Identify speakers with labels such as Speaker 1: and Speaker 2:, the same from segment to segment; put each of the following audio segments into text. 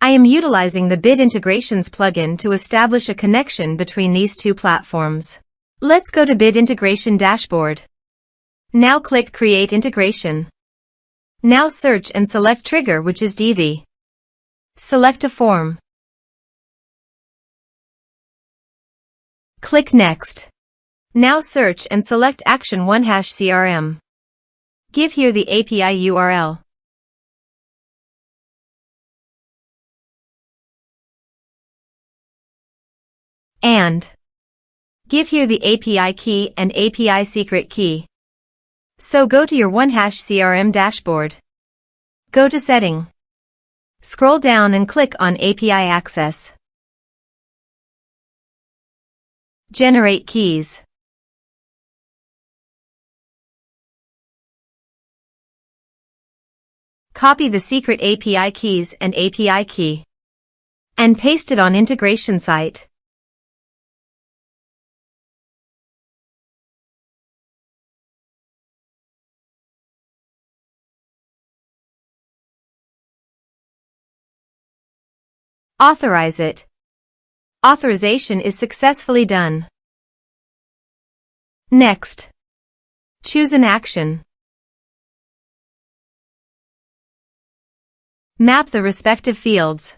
Speaker 1: I am utilizing the Bit Integrations plugin to establish a connection between these two platforms. Let's go to Bit Integration Dashboard. Now click Create Integration. Now search and select Trigger, which is Divi. Select a form. Click Next. Now search and select Action OneHash CRM. Give here the API URL. And give here the API key and API secret key. So go to your OneHash CRM dashboard. Go to Setting. Scroll down and click on API Access. Generate keys. Copy the secret API keys and API key and paste it on integration site. Authorize it. Authorization is successfully done. Next, choose an action. Map the respective fields.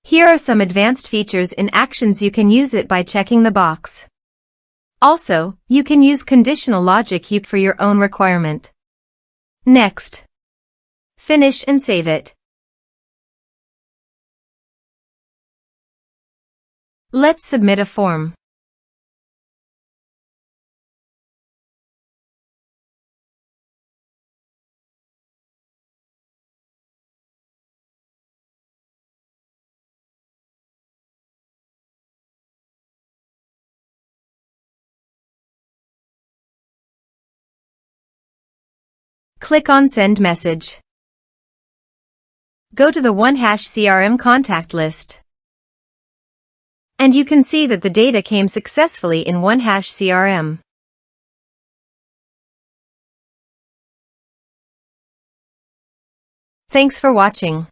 Speaker 1: Here are some advanced features in Actions. You can use it by checking the box. Also, you can use conditional logic for your own requirement. Next, finish and save it. Let's submit a form. Click on Send Message. Go to the OneHash CRM contact list. And you can see that the data came successfully in OneHash CRM. Thanks for watching.